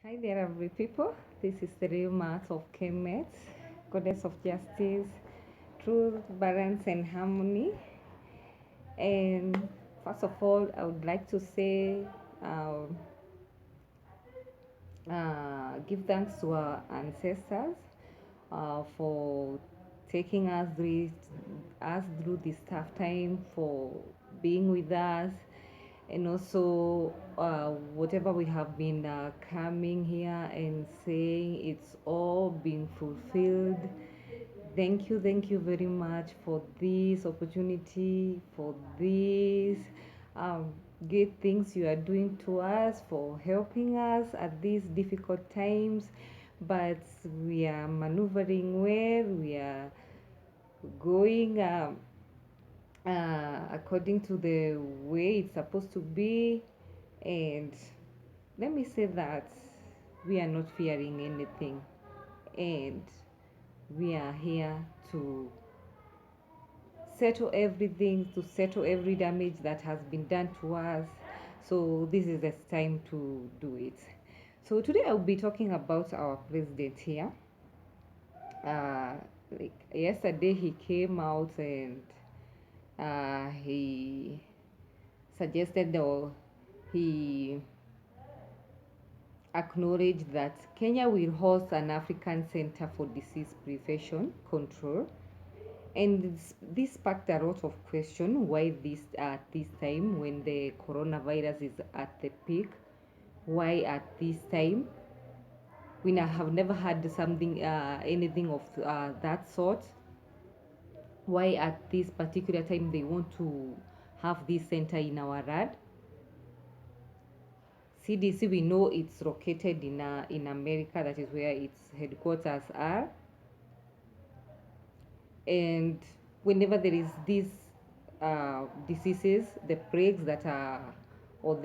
Hi there, every people. This is the real math of Kemet, goddess of justice, truth, balance, and harmony. And first of all, I would like to say, uh, give thanks to our ancestors for taking us through this tough time, for being with us, and also whatever we have been coming here and saying, it's all been fulfilled. Thank you very much for this opportunity, for these um, great things you are doing to us, for helping us at these difficult times. But we are maneuvering well, we are going according to the way it's supposed to be. And let me say that we are not fearing anything, and we are here to settle everything, to settle every damage that has been done to us. So this is the time to do it. So today I'll be talking about our president here. uh, like yesterday he came out and he suggested, or he acknowledged, that Kenya will host an African Center for Disease Prevention Control. And this sparked a lot of question, why this at this time when the coronavirus is at the peak. Why at this time? Have never had something, anything of that sort. Why at this particular time they want to have this center in our rad? CDC, we know it's located in America. That is where its headquarters are. And whenever there is these diseases, the plagues that are, or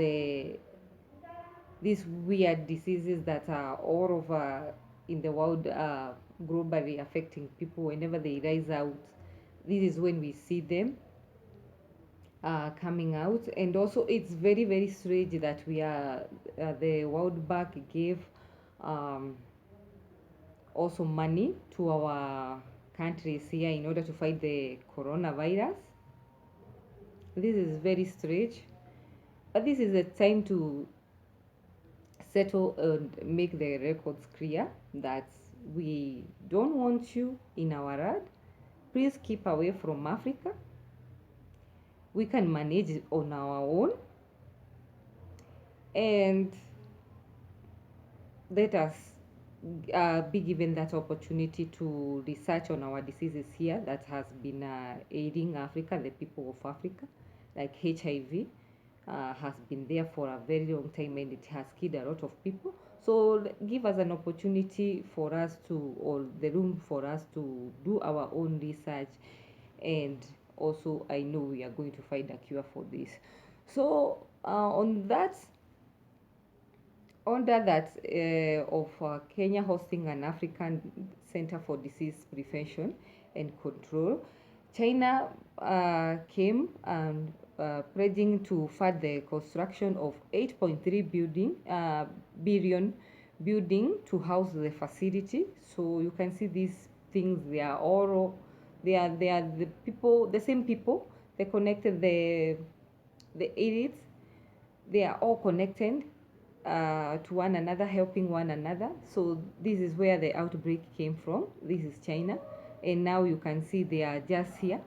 these weird diseases that are all over in the world, globally affecting people, whenever they rise out, this is when we see them coming out. And also, it's very, very strange that we are, the World Bank gave um, also money to our countries here in order to fight the coronavirus. This is very strange, but this is a time to settle and make the records clear that we don't want you in our rad. Please keep away from Africa. We can manage it on our own, and let us be given that opportunity to research on our diseases here that has been aiding Africa, the people of Africa, like HIV. Has been there for a very long time, and it has killed a lot of people. So give us an opportunity for us to, or the room for us to do our own research. And also, I know we are going to find a cure for this. So under that, of Kenya hosting an African Center for Disease Prevention and Control, China came and pledging to fund the construction of 8.3 billion building to house the facility. So you can see these things; they are the people, the same people. They connected the elites. They are all connected to one another, helping one another. So this is where the outbreak came from. This is China, and now you can see they are just here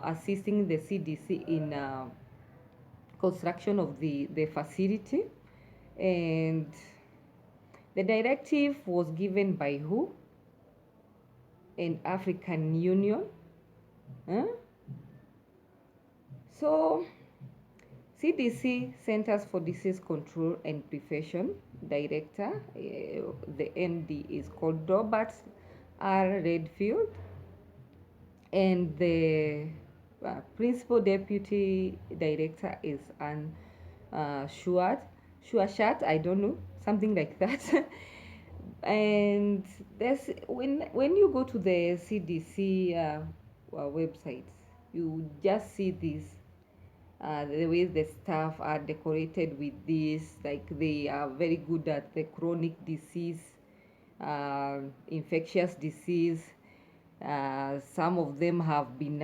assisting the CDC in construction of the facility. And the directive was given by who? An African Union. Huh? So CDC, Centers for Disease Control and Prevention Director, the MD is called Robert R. Redfield, and the Principal Deputy Director is Anne Shuashat, I don't know, something like that. And there's when you go to the CDC website, you just see this The way the staff are decorated with this, like they are very good at the chronic disease, infectious disease. Some of them have been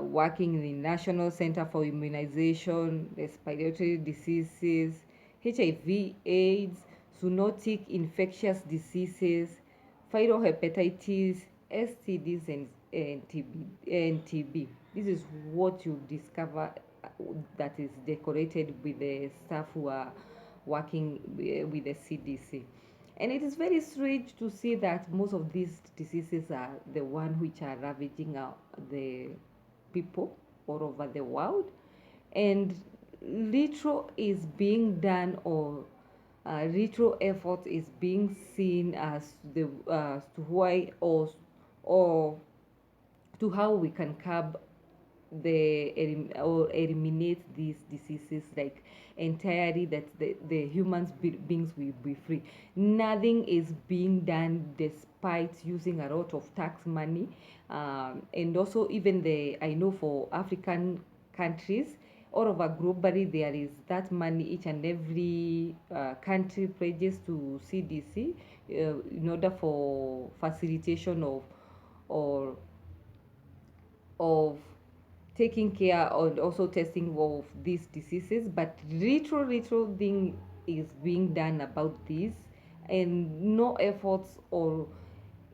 working in the National Center for Immunization, respiratory diseases, HIV, AIDS, zoonotic infectious diseases, viral hepatitis, STDs, and TB. This is what you discover that is decorated with the staff who are working with the CDC. And it is very strange to see that most of these diseases are the one which are ravaging the people all over the world. And little is being done, or little effort is being seen as the to why, or to how we can curb or eliminate these diseases like entirely, that the beings will be free. Nothing is being done despite using a lot of tax money, and also even I know for African countries all over globally, there is that money each and every country pledges to CDC in order for facilitation or of taking care and also testing of these diseases. But little thing is being done about this, and no efforts or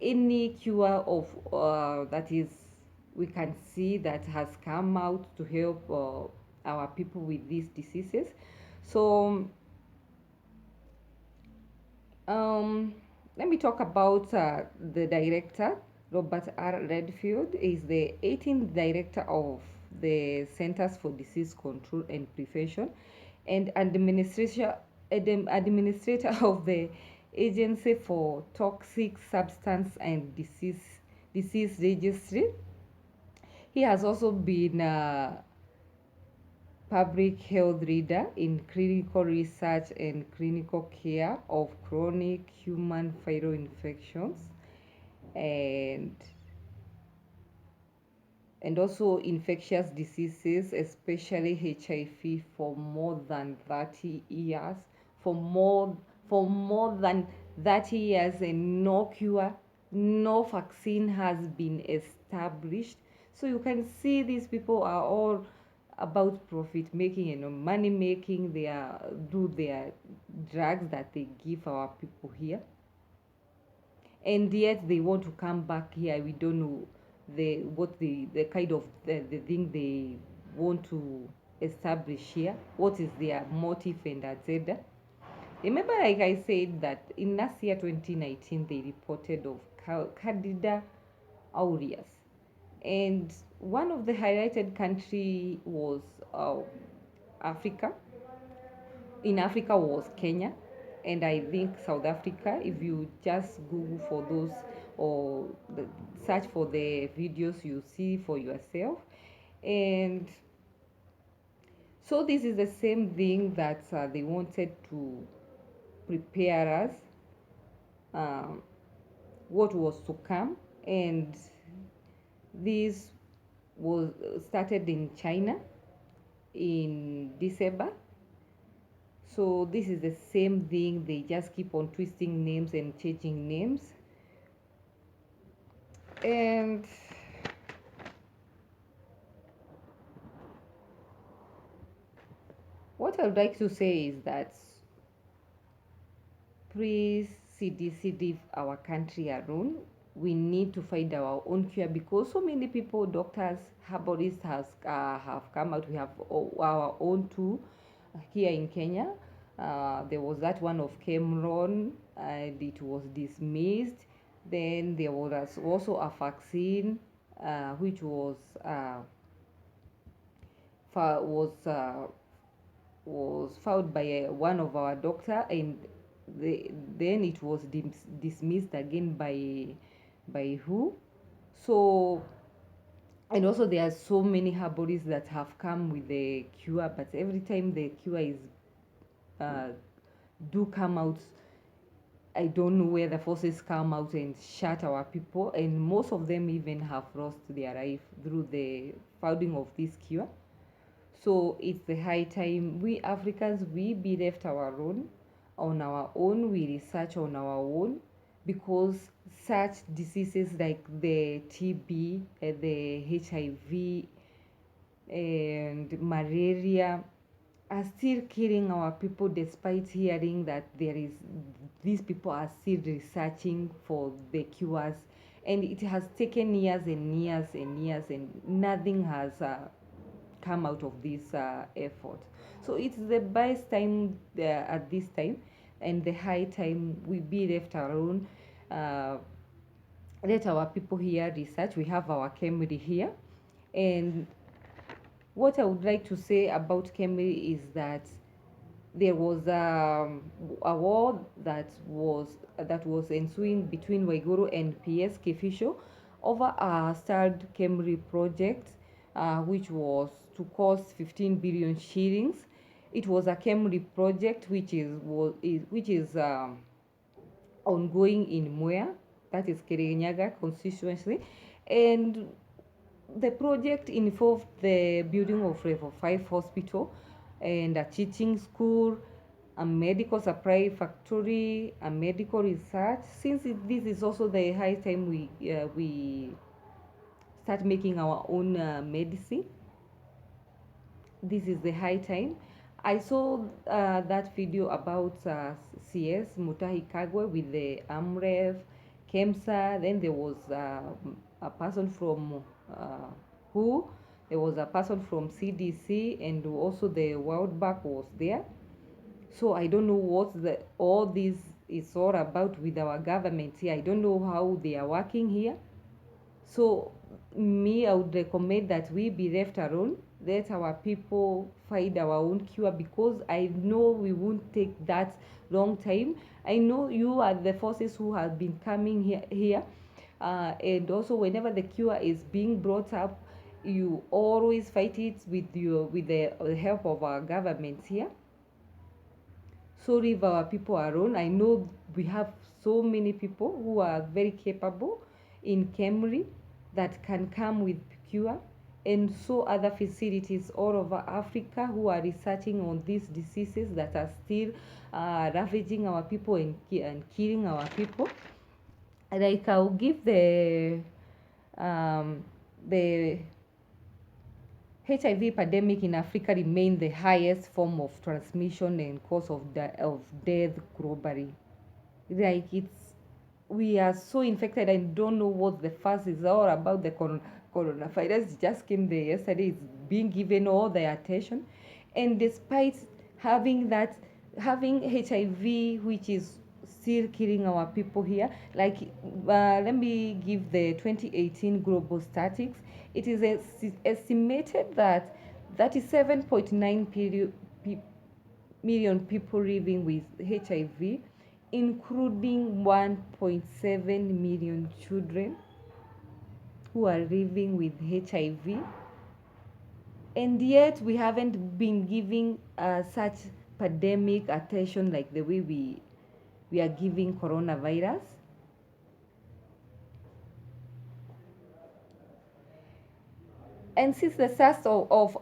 any cure of that is we can see that has come out to help our people with these diseases. So um, let me talk about the director. Robert R. Redfield is the 18th director of the Centers for Disease Control and Prevention and administrator of the Agency for Toxic Substance and Disease Registry. He has also been public health leader in clinical research and clinical care of chronic human viral infections, and also infectious diseases, especially HIV, for more than 30 years. For more than 30 years, and no cure, no vaccine has been established. So you can see these people are all about profit making and money making. They do their drugs that they give our people here, and yet they want to come back here. We don't know the kind of the thing they want to establish here. What is their motive and agenda? Remember, like I said, that in last year 2019 they reported of Candida aureus, and one of the highlighted country was Africa. In Africa was Kenya, and I think South Africa. If you just Google for those, or search for the videos, you see for yourself. And so this is the same thing that they wanted to prepare us what was to come. And this was started in China in December. So this is the same thing. They just keep on twisting names and changing names. And what I'd like to say is that please, CDC, leave our country alone. We need to find our own cure, because so many people, doctors, herbalists have come out. We have our own too here in Kenya. There was that one of Cameron, and it was dismissed. Then there was also a vaccine which was found by one of our doctor, and then it was dismissed again by who. So, and also there are so many herbalists that have come with the cure, but every time the cure is do come out, I don't know where the forces come out and shut our people, and most of them even have lost their life through the finding of this cure. So it's the high time we Africans we be left on our own. We research on our own because such diseases like the TB, the HIV, and malaria are still killing our people despite hearing that these people are still researching for the cures, and it has taken years and years and years and nothing has come out of this effort. So it's the best time at this time and the high time we be left alone. uh, Let our people here research. We have our Kemri here, and what I would like to say about Kemri is that there was a war that was ensuing between Waiguru and PS Kifisho over a stalled Kemri project, which was to cost 15 billion shillings. It was a Kemri project which is ongoing in Mwea, that is Kirinyaga constituency, and the project involved the building of Level 5 hospital and a teaching school, a medical supply factory, a medical research. Since this is also the high time we start making our own medicine, this is the high time. I saw that video about CS Mutahi Kagwe with the AMREF, KEMSA. Then there was a person from who? There was a person from CDC, and also the World Bank was there. So I don't know what all this is all about with our government here. I don't know how they are working here. So me, I would recommend that we be left alone. Let our people find our own cure, because I know we won't take that long time. I know you are the forces who have been coming here. And also whenever the cure is being brought up, you always fight it with the help of our government here. So leave our people alone. I know we have so many people who are very capable in Kemri that can come with cure, and so other facilities all over Africa who are researching on these diseases that are still ravaging our people and killing our people. Like I'll give the HIV pandemic in Africa remains the highest form of transmission and cause of death globally. Like we are so infected and don't know what the fuss is all about. The coronavirus just came there yesterday. It's being given all the attention, and despite having HIV, which is still killing our people here. Like let me give the 2018 global statistics. It is estimated that 37.9 million people living with HIV, including 1.7 million children who are living with HIV. And yet we haven't been giving such pandemic attention like the way we are giving coronavirus. And since the start of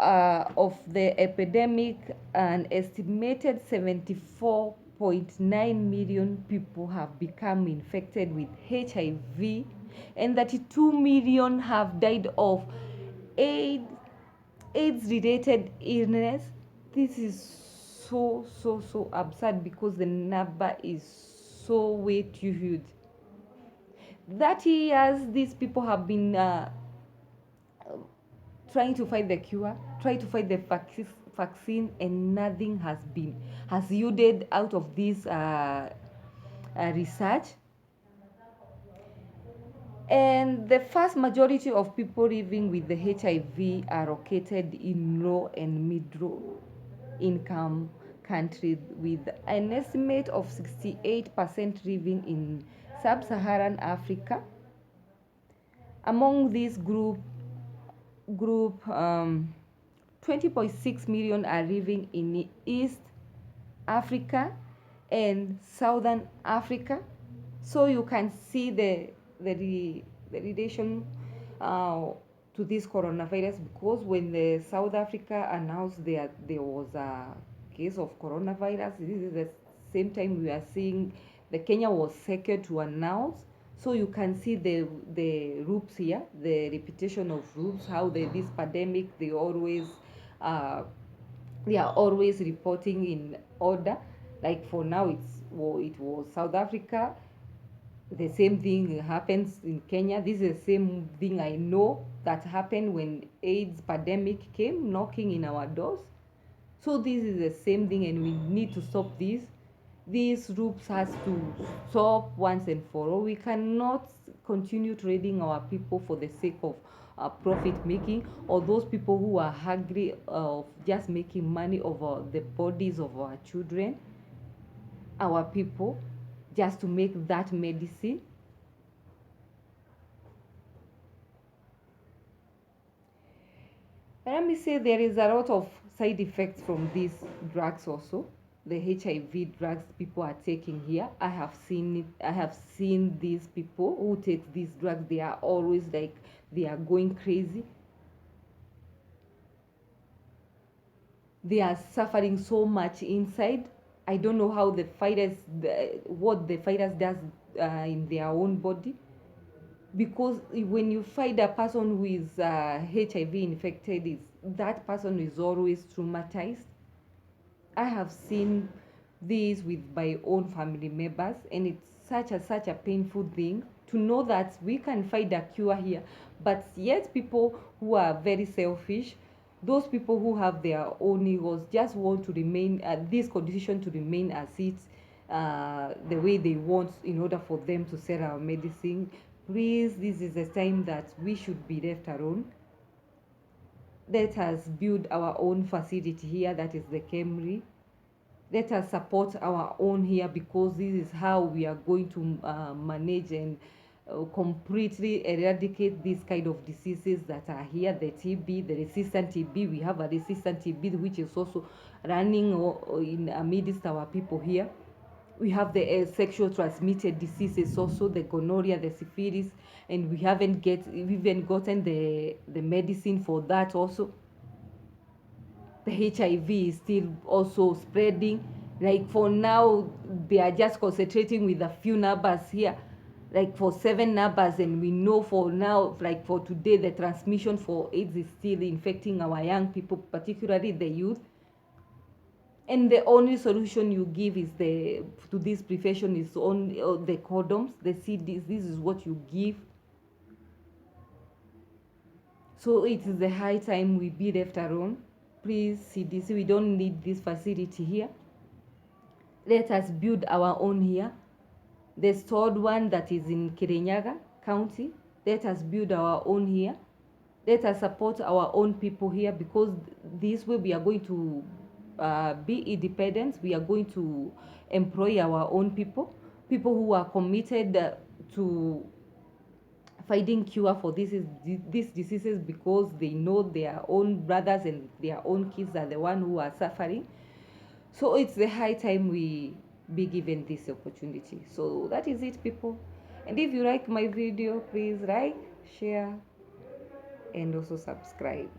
the epidemic, an estimated 74.9 million people have become infected with HIV, and 32 million have died of AIDS-related illness. This is so absurd, because the number is so way too huge. 30 years these people have been trying to find the cure, trying to find the vaccine, and nothing has yielded out of this research. And the vast majority of people living with the HIV are located in low and middle income countries, with an estimate of 68% living in sub-Saharan Africa. Among this group 20.6 million are living in East Africa and Southern Africa. So you can see the relation to this coronavirus, because when the South Africa announced there was a case of coronavirus, this is the same time we are seeing the Kenya was second to announce. So you can see the groups here, the repetition of groups, how this pandemic uh, they are always reporting in order. Like for now, it was South Africa. The same thing happens in Kenya. This is the same thing I know that happened when AIDS pandemic came knocking in our doors. So this is the same thing, and we need to stop this. These groups has to stop once and for all. We cannot continue trading our people for the sake of profit making, or those people who are hungry of just making money over the bodies of our children, our people, just to make that medicine. Let me say there is a lot of side effects from these drugs also. The HIV drugs people are taking here. I have seen it. I have seen these people who take these drugs. They are always like they are going crazy. They are suffering so much inside. I don't know how what the virus does in their own body, because when you find a person who is HIV infected, that person is always traumatized. I have seen this with my own family members, and it's such a painful thing to know that we can find a cure here, but yet people who are very selfish, those people who have their own egos, just want to remain this condition to remain as it the way they want in order for them to sell our medicine. Please, this is a time that we should be left alone. Let us build our own facility here, that is the Kemri. Let us support our own here, because this is how we are going to manage and completely eradicate these kind of diseases that are here. The TB, the resistant TB, we have a resistant TB which is also running in amidst our people here. We have the sexual transmitted diseases also, the gonorrhea, the syphilis, and we haven't even gotten the medicine for that also. The HIV is still also spreading. Like for now, they are just concentrating with a few numbers here, like for 7 numbers, and we know for now, like for today, the transmission for AIDS is still infecting our young people, particularly the youth. And the only solution you give is to this prevention is on the condoms, the CDs. This is what you give. So it is the high time we be left alone. Please, CDC, we don't need this facility here. Let us build our own here. The stored one that is in Kirinyaga County, let us build our own here. Let us support our own people here, because this way we are going to be independent. We are going to employ our own people who are committed to finding cure for these diseases, because they know their own brothers and their own kids are the one who are suffering. So it's the high time we be given this opportunity. So that is it, people. And if you like my video, please like, share, and also subscribe.